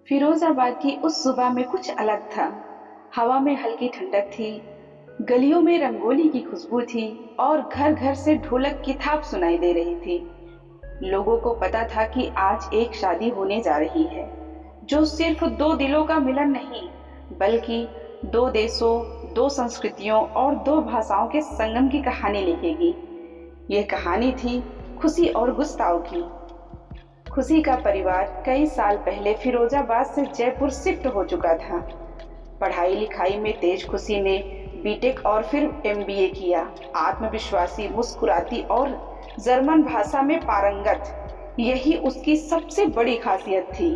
फिरोजाबाद की उस सुबह में कुछ अलग था। हवा में हल्की ठंडक थी, गलियों में रंगोली की खुशबू थी और घर घर से ढोलक की थाप सुनाई दे रही थी। लोगों को पता था कि आज एक शादी होने जा रही है, जो सिर्फ दो दिलों का मिलन नहीं, बल्कि दो देशों, दो संस्कृतियों और दो भाषाओं के संगम की कहानी लिखेगी। यह कहानी थी खुशी और गुस्ताव की। खुशी का परिवार कई साल पहले फिरोजाबाद से जयपुर शिफ्ट हो चुका था। पढ़ाई लिखाई में तेज खुशी ने बीटेक और फिर एमबीए किया। आत्मविश्वासी, मुस्कुराती और जर्मन भाषा में पारंगत, यही उसकी सबसे बड़ी खासियत थी।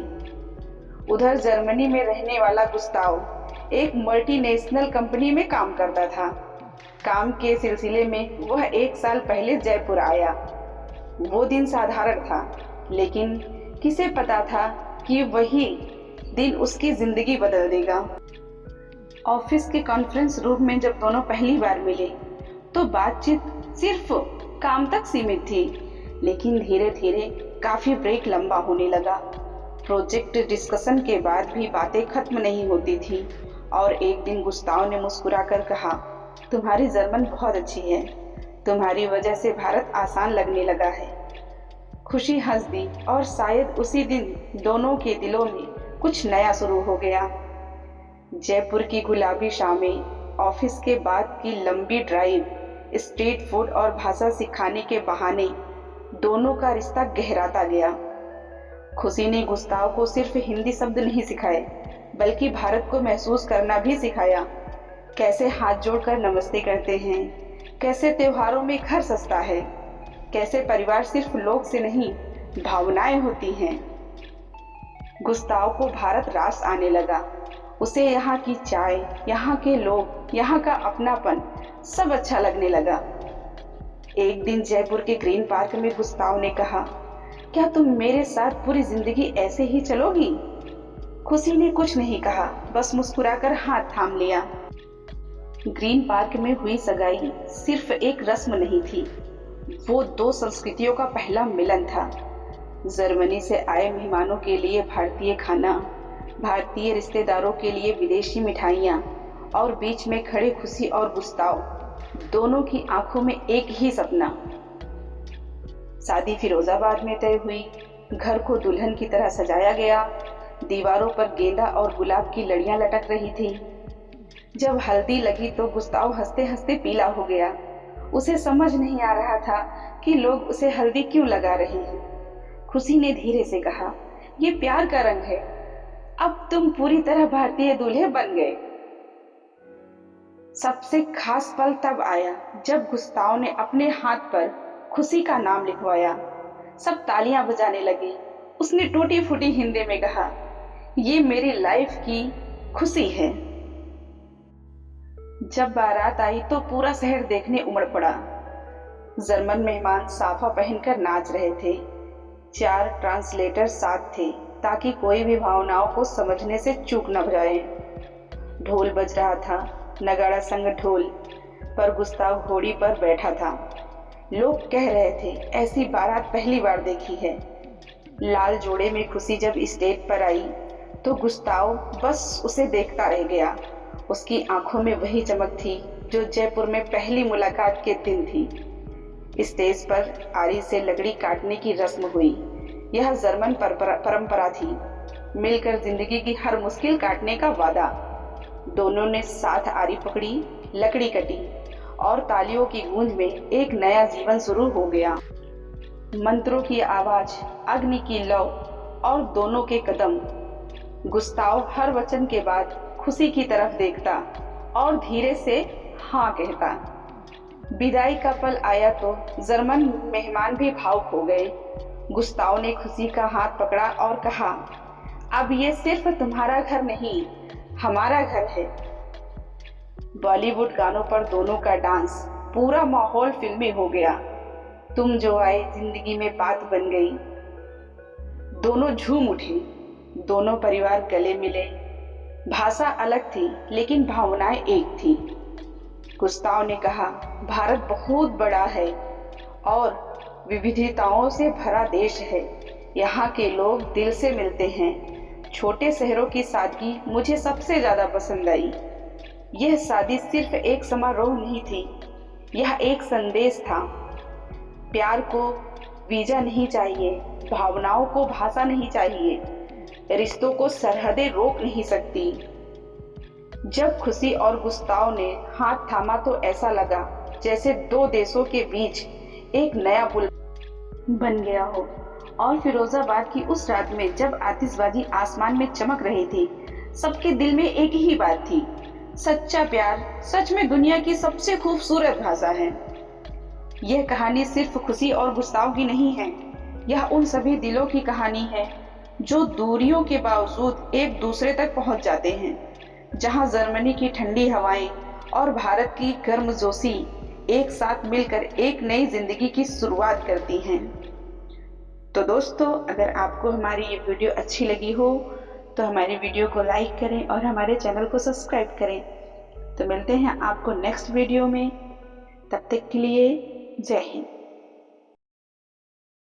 उधर जर्मनी में रहने वाला गुस्ताव एक मल्टीनेशनल कंपनी में काम करता था। काम के सिलसिले में वह 1 साल पहले जयपुर आया। वो दिन साधारण था, लेकिन किसे पता था कि वही दिन उसकी जिंदगी बदल देगा। ऑफिस के कॉन्फ्रेंस रूम में जब दोनों पहली बार मिले तो बातचीत सिर्फ काम तक सीमित थी, लेकिन धीरे धीरे काफी ब्रेक लंबा होने लगा। प्रोजेक्ट डिस्कशन के बाद भी बातें खत्म नहीं होती थी और एक दिन गुस्ताव ने मुस्कुराकर कहा, तुम्हारी जर्मन बहुत अच्छी है, तुम्हारी वजह से भारत आसान लगने लगा है। खुशी हंस दी और शायद उसी दिन दोनों के दिलों में कुछ नया शुरू हो गया। जयपुर की गुलाबी शामें, ऑफिस के बाद की लंबी ड्राइव, स्ट्रीट फूड और भाषा सिखाने के बहाने दोनों का रिश्ता गहराता गया। खुशी ने गुस्ताव को सिर्फ हिंदी शब्द नहीं सिखाए, बल्कि भारत को महसूस करना भी सिखाया। कैसे हाथ जोड़कर नमस्ते करते हैं, कैसे त्योहारों में घर सजता है, कैसे परिवार सिर्फ लोग से नहीं भावनाएं होती हैं। गुस्ताव को भारत रास आने लगा। उसे यहाँ की चाय, यहाँ के लोग, यहाँ का अपनापन सब अच्छा लगने लगा। एक दिन जयपुर के ग्रीन पार्क में गुस्ताव ने कहा, क्या तुम मेरे साथ पूरी जिंदगी ऐसे ही चलोगी? खुशी ने कुछ नहीं कहा, बस मुस्कुराकर हाथ थाम लिया। ग्रीन पार्क में हुई सगाई सिर्फ एक रस्म नहीं थी, वो दो संस्कृतियों का पहला मिलन था। जर्मनी से आए मेहमानों के लिए भारतीय खाना, भारतीय रिश्तेदारों के लिए विदेशी मिठाइयाँ और बीच में खड़े खुशी और गुस्ताव, दोनों की आंखों में एक ही सपना। शादी फिरोजाबाद में तय हुई। घर को दुल्हन की तरह सजाया गया। दीवारों पर गेंदा और गुलाब की लड़ियां लटक रही थी। जब हल्दी लगी तो गुस्ताव हंसते हंसते पीला हो गया। उसे समझ नहीं आ रहा था कि लोग उसे हल्दी क्यों लगा रहे हैं। खुशी ने धीरे से कहा, ये प्यार का रंग है, अब तुम पूरी तरह भारतीय दूल्हे बन गए। सबसे खास पल तब आया जब गुस्ताव ने अपने हाथ पर खुशी का नाम लिखवाया। सब तालियां बजाने लगे। उसने टूटी फूटी हिंदी में कहा, ये मेरी लाइफ की खुशी है। जब बारात आई तो पूरा शहर देखने उमड़ पड़ा। जर्मन मेहमान साफा पहनकर नाच रहे थे। 4 ट्रांसलेटर साथ थे ताकि कोई भी भावनाओं को समझने से चूक न जाए। ढोल बज रहा था, नगाड़ा संग ढोल पर गुस्ताव घोड़ी पर बैठा था। लोग कह रहे थे, ऐसी बारात पहली बार देखी है। लाल जोड़े में खुशी जब स्टेज पर आई तो गुस्ताव बस उसे देखता रह गया। उसकी आंखों में वही चमक थी जो जयपुर में पहली मुलाकात के दिन थी। स्टेज पर आरी से लकड़ी काटने की रस्म हुई। यह जर्मन परंपरा थी, मिलकर जिंदगी की हर मुश्किल काटने का वादा। दोनों ने साथ आरी पकड़ी, लकड़ी कटी और तालियों की गूंज में एक नया जीवन शुरू हो गया। मंत्रों की आवाज, अग्नि की लौ और दोनों के कदम। गुस्ताव हर वचन के बाद खुशी की तरफ देखता और धीरे से हाँ कहता। विदाई का पल आया तो जर्मन मेहमान भी भावुक हो गए। गुस्ताव ने खुशी का हाथ पकड़ा और कहा, अब ये सिर्फ तुम्हारा घर नहीं, हमारा घर है। बॉलीवुड गानों पर दोनों का डांस, पूरा माहौल फिल्मी हो गया। तुम जो आए जिंदगी में बात बन गई। दोनों झूम उठे। दोनों परिवार गले मिले। भाषा अलग थी लेकिन भावनाएं एक थी। गुस्ताव ने कहा, भारत बहुत बड़ा है और विविधताओं से भरा देश है। यहाँ के लोग दिल से मिलते हैं। छोटे शहरों की सादगी मुझे सबसे ज्यादा पसंद आई। यह शादी सिर्फ एक समारोह नहीं थी, यह एक संदेश था। प्यार को वीजा नहीं चाहिए, भावनाओं को भाषा नहीं चाहिए, रिश्तों को सरहदें रोक नहीं सकती। जब खुशी और गुस्ताव ने हाथ थामा तो ऐसा लगा जैसे दो देशों के बीच एक नया पुल बन गया हो। और फिरोजाबाद की उस रात में जब आतिशबाजी आसमान में चमक रही थी, सबके दिल में एक ही बात थी, सच्चा प्यार सच में दुनिया की सबसे खूबसूरत भाषा है। यह कहानी सिर्फ खुशी और गुस्ताव की नहीं है, यह उन सभी दिलों की कहानी है जो दूरियों के बावजूद एक दूसरे तक पहुंच जाते हैं, जहां जर्मनी की ठंडी हवाएं और भारत की गर्मजोशी एक साथ मिलकर एक नई जिंदगी की शुरुआत करती हैं। तो दोस्तों, अगर आपको हमारी ये वीडियो अच्छी लगी हो तो हमारी वीडियो को लाइक करें और हमारे चैनल को सब्सक्राइब करें। तो मिलते हैं आपको नेक्स्ट वीडियो में, तब तक के लिए जय हिंद।